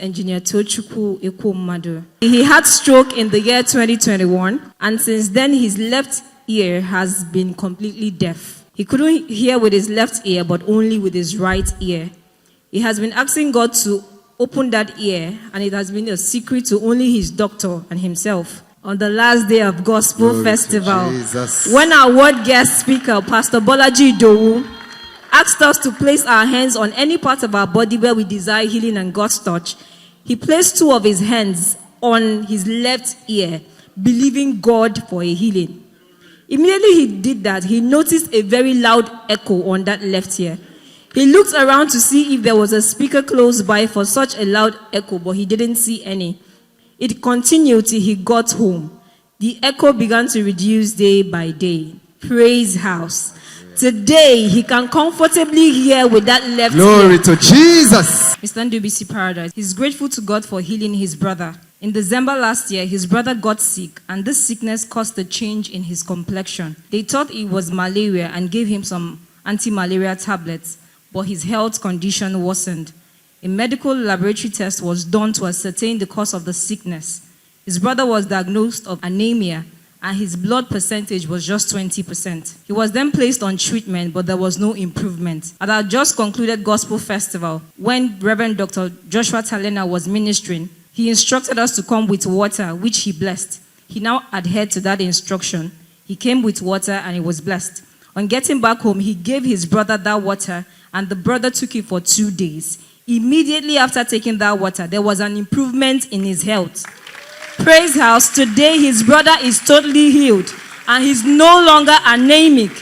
Engineer Tochukwu Ekwomadu. He had stroke in the year 2021, and since then his left ear has been completely deaf. He couldn't hear with his left ear, but only with his right ear. He has been asking God to open that ear, and it has been a secret to only his doctor and himself. On the last day of Gospel Festival, when our word guest speaker, Pastor Bolaji Idowu, asked us to place our hands on any part of our body where we desire healing and God's touch, he placed two of his hands on his left ear, believing God for a healing. Immediately he did that, he noticed a very loud echo on that left ear. He looked around to see if there was a speaker close by for such a loud echo, but he didn't see any. It continued till he got home. The echo began to reduce day by day. Praise house. Today, he can comfortably hear with that left ear. Glory to Jesus. Mr. Ndubisi Paradise. He's grateful to God for healing his brother. In December last year, his brother got sick, and this sickness caused a change in his complexion. They thought it was malaria and gave him some anti-malaria tablets, but his health condition worsened. A medical laboratory test was done to ascertain the cause of the sickness. His brother was diagnosed of anemia, and his blood percentage was just 20%. He was then placed on treatment, but there was no improvement. At our just concluded Gospel Festival, when Reverend Dr. Joshua Talena was ministering, he instructed us to come with water, which he blessed. He now adhered to that instruction. He came with water and he was blessed. On getting back home, he gave his brother that water, and the brother took it for 2 days. Immediately after taking that water, there was an improvement in his health. Praise house, today his brother is totally healed and he's no longer anemic.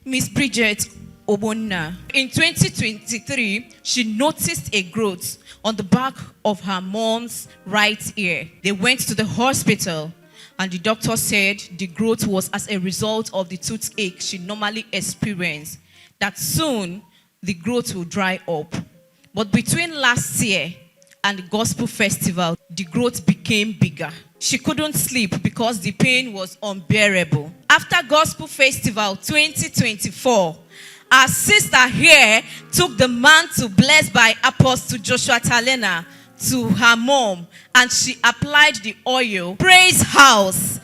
Miss Bridget Obonna, in 2023, she noticed a growth on the back of her mom's right ear. They went to the hospital and the doctor said the growth was as a result of the toothache she normally experienced, that soon the growth will dry up. But between last year and the Gospel Festival, the growth became bigger. She couldn't sleep because the pain was unbearable. After Gospel Festival 2024, our sister here took the mantle blessed by Apostle Joshua Talena to her mom, and she applied the oil. Praise house.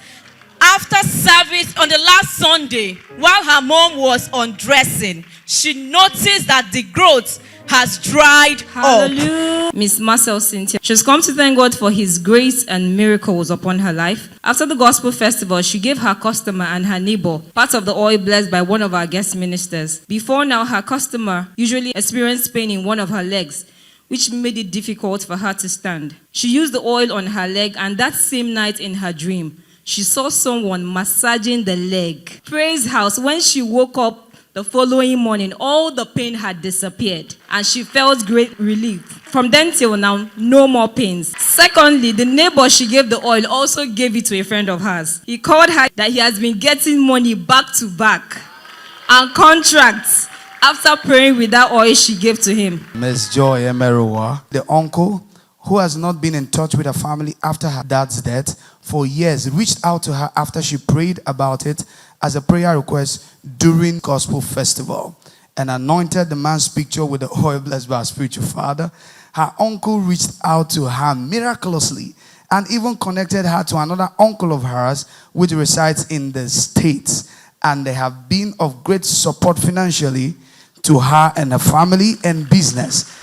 After service on the last Sunday, while her mom was undressing, she noticed that the growth has dried Hallelujah. Up. Miss Marcel Cynthia. She's come to thank God for his grace and miracles upon her life. After the Gospel Festival, she gave her customer and her neighbor part of the oil blessed by one of our guest ministers. Before now, her customer usually experienced pain in one of her legs, which made it difficult for her to stand. She used the oil on her leg, and that same night in her dream, she saw someone massaging the leg. Praise house. When she woke up the following morning, all the pain had disappeared, and she felt great relief. From then till now, no more pains. Secondly, the neighbor she gave the oil also gave it to a friend of hers. He called her that he has been getting money back to back and contracts after praying with that oil she gave to him. Miss Joy Emeruwa, the uncle who has not been in touch with her family after her dad's death for years, reached out to her after she prayed about it as a prayer request during Gospel Festival and anointed the man's picture with the oil blessed by our spiritual father. Her uncle reached out to her miraculously and even connected her to another uncle of hers which resides in the States, and they have been of great support financially to her and her family and business.